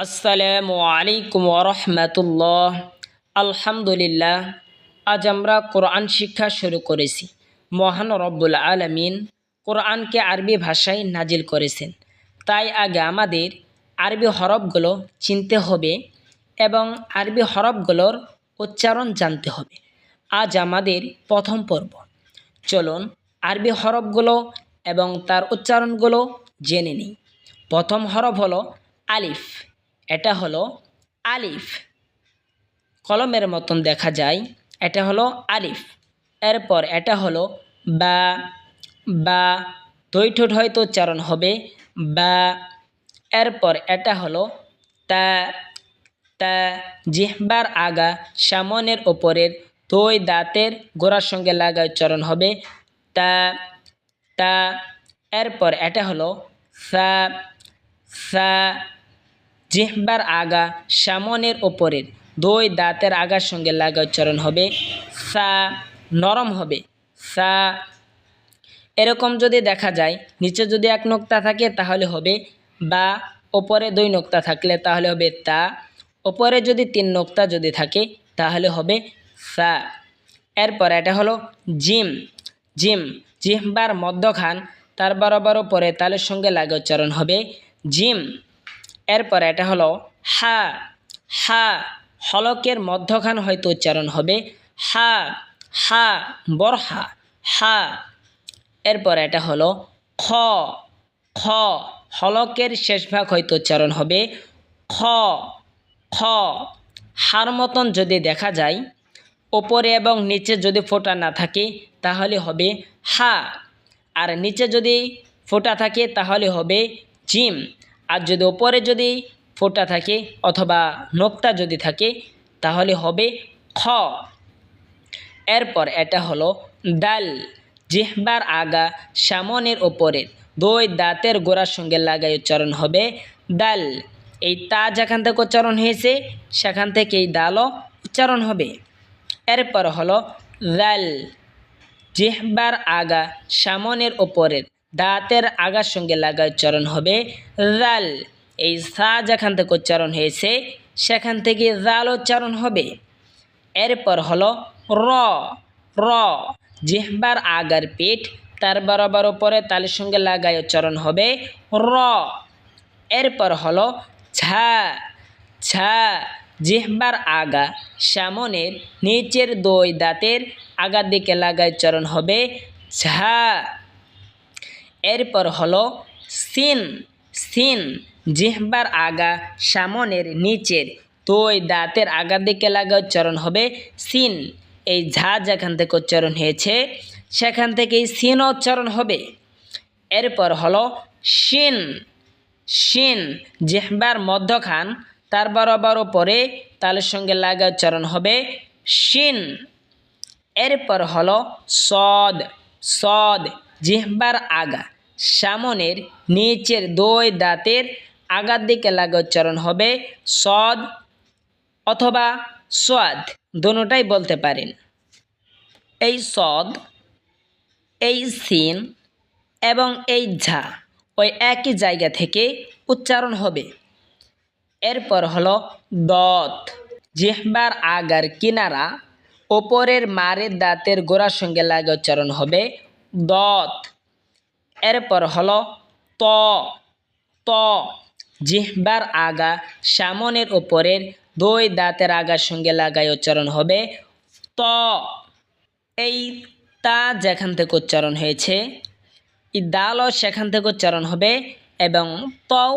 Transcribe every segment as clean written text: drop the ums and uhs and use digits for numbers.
আসসালামু আলাইকুম ওয়া রাহমাতুল্লাহ। আলহামদুলিল্লাহ, আজ আমরা কোরআন শিক্ষা শুরু করেছি। মহান রব্বুল আলামিন কোরআনকে আরবি ভাষায় নাজিল করেছেন, তাই আগে আমাদের আরবি হরফগুলো চিনতে হবে এবং আরবি হরফগুলোর উচ্চারণ জানতে হবে। আজ আমাদের প্রথম পর্ব। চলুন আরবি হরফগুলো এবং তার উচ্চারণগুলো জেনে নিই। প্রথম হরফ হলো আলিফ। এটা হলো আলিফ, কলমের মতন দেখা যায়। এটা হলো আলিফ। এরপর এটা হলো বা। বা দুই ঠোঁট হয়তো উচ্চারণ হবে বা। এরপর এটা হলো তা। তা জিহ্বার আগা সামনের ওপরের দুই দাঁতের গোড়ার সঙ্গে লাগা উচ্চারণ হবে তা। তা এরপর এটা হলো সা। সা জিহ্বার আগা সামনের ওপরের দুই দাঁতের আগার সঙ্গে লাগা উচ্চারণ হবে সা, নরম হবে সা। এরকম যদি দেখা যায়, নিচে যদি এক নোক্তা থাকে তাহলে হবে বা, ওপরে দুই নোক্তা থাকলে তাহলে হবে তা, ওপরে যদি তিন নোক্তা যদি থাকে তাহলে হবে সা। এরপর এটা হলো জিম। জিম জিহ্বার মধ্যখান তার বরাবর ওপরে তালের সঙ্গে লাগা উচ্চারণ হবে জিম। এরপর এটা হলো হা। হা হলকের মধ্যখান হয়তো উচ্চারণ হবে হা। হা বরহা হা। এরপর এটা হলো খ। খ হলকের শেষ ভাগ হয়তো উচ্চারণ হবে খ। খ হার মতন যদি দেখা যায়, ওপরে এবং নিচে যদি ফোঁটা না থাকে তাহলে হবে হা, আর নিচে যদি ফোঁটা থাকে তাহলে হবে জিম, আর যদি ওপরে যদি ফোঁটা থাকে অথবা নোক্তা যদি থাকে তাহলে হবে খ। এরপর এটা হলো দাল। জিহ্বার আগা সামনের ওপরের দুই দাঁতের গোড়ার সঙ্গে লাগাই উচ্চারণ হবে দাল। এই তা যেখান থেকে উচ্চারণ হয়েছে সেখান থেকে এই দালও উচ্চারণ হবে। এরপর হলো দাল। জিহ্বার আগা সামনের ওপরের দাঁতের আগার সঙ্গে লাগা উচ্চারণ হবে দাল। এই সা যেখান থেকে উচ্চারণ হয়েছে সেখান থেকে দাল উচ্চারণ হবে। এরপর হলো র। র জিহ্বার আগার পিঠ তার বরাবর ওপরে তালের সঙ্গে লাগায় উচ্চারণ হবে র। এরপর হলো ঝা। ঝা জিহ্বার আগা সামনের নিচের দুই দাঁতের আগার দিকে লাগায় উচ্চারণ হবে ঝা। এরপর হলো সিন। সিন জিহ্বার আগা সামনের নিচের দুই দাঁতের আগার দিকে লাগা উচ্চারণ হবে সিন। এই ঝা যেখান থেকে উচ্চারণ হয়েছে সেখান থেকেই সিন উচ্চারণ হবে। এরপর হলো শিন। শিন জিহ্বার মধ্যখান তার বরাবর ওপরে তালের সঙ্গে লাগা উচ্চারণ হবে শিন। এরপর হলো সদ। সদ জিহ্বার আগা সামনের নিচের দুই দাঁতের আগার দিকে লাগা উচ্চারণ হবে সদ অথবা সোয়াদ, দুটোটাই বলতে পারেন। এই সদ, এই সিন এবং এই ঝা ওই একই জায়গা থেকে উচ্চারণ হবে। এরপর হলো দত। জিহ্বার আগার কিনারা ওপরের মারের দাঁতের গোড়ার সঙ্গে লাগা উচ্চারণ হবে দত। এরপর হলো ত। ত জিহ্বার আগা সামনের ওপরের দুই দাঁতের আগার সঙ্গে লাগায় উচ্চারণ হবে ত। এই তা যেখান থেকে উচ্চারণ হয়েছে এই দালও সেখান থেকে উচ্চারণ হবে এবং তও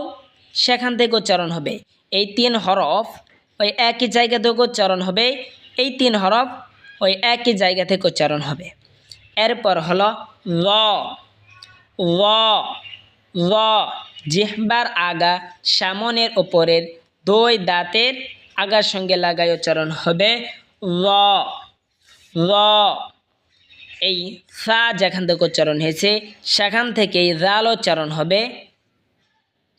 সেখান থেকে উচ্চারণ হবে। এই তিন হরফ ওই একই জায়গা থেকে উচ্চারণ হবে। এই তিন হরফ ওই একই জায়গা থেকে উচ্চারণ হবে। এরপর হলো ল। ল। ল জিহ্বার আগা সামনের ওপরের দুই দাঁতের আগার সঙ্গে লাগায় উচ্চারণ হবে ল। ল এই সা যেখান থেকে উচ্চারণ হয়েছে সেখান থেকেই জাল উচ্চারণ হবে,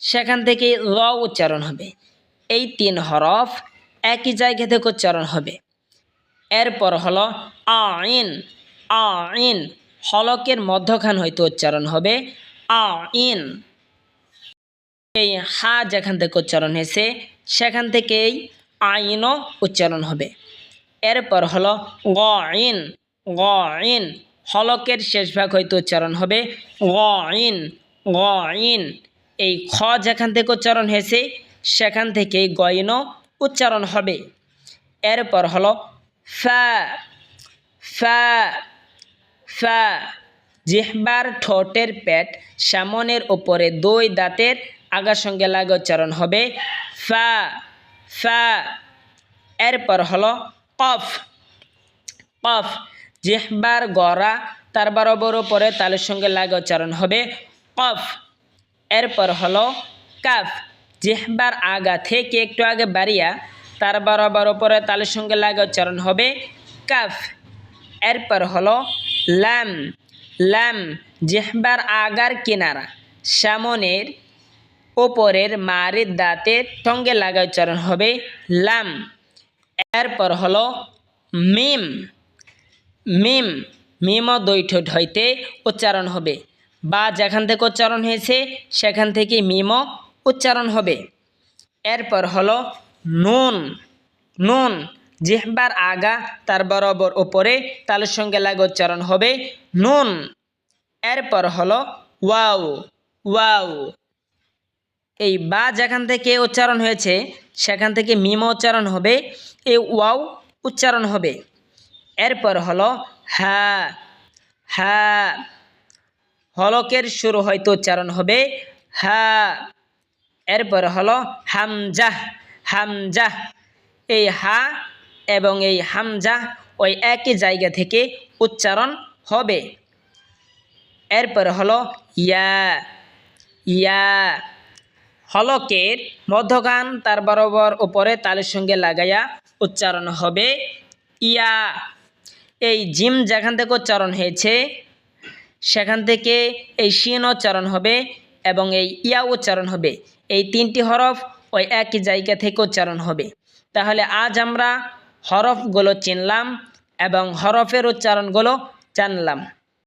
সেখান থেকেই ল উচ্চারণ হবে। এই তিন হরফ একই জায়গা থেকে উচ্চারণ হবে। এরপর হলো আইন। আইন হলকের মধ্যখান হইতে উচ্চারণ হবে আইন। এই হা যেখান থেকে উচ্চারণ হয়েছে সেখান থেকেই আইনও উচ্চারণ হবে। এরপর হলো গইন, গইন হলকের শেষ ভাগ হয়তো উচ্চারণ হবে গইন, গইন। এই খ যেখান থেকে উচ্চারণ হয়েছে সেখান থেকেই গইনও উচ্চারণ হবে। এরপর হলো ফা, ফা, ফা জিহ্বার ঠোঁটের পেট সামনের উপরে দুই দাঁতের আগার সঙ্গে লাগে উচ্চারণ হবে ফা, ফা। এরপর হলো কফ, কফ জিহ্বার গড়া তার বরাবর উপরে তালের সঙ্গে লাগে উচ্চারণ হবে কফ। এরপর হলো কাফ, জিহ্বার আগা থেকে একটু আগে বাড়িয়া তার বরাবর উপরে তালের সঙ্গে লাগে উচ্চারণ হবে কাফ। এরপর হলো লাম, লাম জিহ্বার আগার কিনারা সামনের ওপরের মারির দাঁতের সঙ্গে লাগা উচ্চারণ হবে লাম। এরপর হলো মিম, মিম মিমও দুই ঠোঁট হইতে উচ্চারণ হবে, বা যেখান থেকে উচ্চারণ হয়েছে সেখান থেকে মিমও উচ্চারণ হবে। এরপর হলো নুন, নুন জিহ্বার আগা তার বরাবর উপরে তালের সঙ্গে লাগা উচ্চারণ হবে নুন। এরপর হলো ওয়াও, ওয়াও এই বা যেখান থেকে উচ্চারণ হয়েছে সেখান থেকে মিমও উচ্চারণ হবে, এই ওয়াও উচ্চারণ হবে। এরপর হলো হা, হা হলকের শুরু হয়তো উচ্চারণ হবে হা। এরপর হলো হামজাহ, হামজাহ এই হা এবং এই হামজাহ ওই একই জায়গা থেকে উচ্চারণ হবে। এরপর হলো ইয়া, ইয়া হলকের মধ্যখান তার বরাবর উপরে তালের সঙ্গে লাগাইয়া উচ্চারণ হবে ইয়া। এই জিম যেখান থেকে উচ্চারণ হয়েছে সেখান থেকে এই শিন উচ্চারণ হবে এবং এই ইয়া উচ্চারণ হবে। এই তিনটি হরফ ওই একই জায়গা থেকে উচ্চারণ হবে। তাহলে আজ আমরা হরফগুলো চিনলাম এবং হরফের উচ্চারণগুলো জানলাম।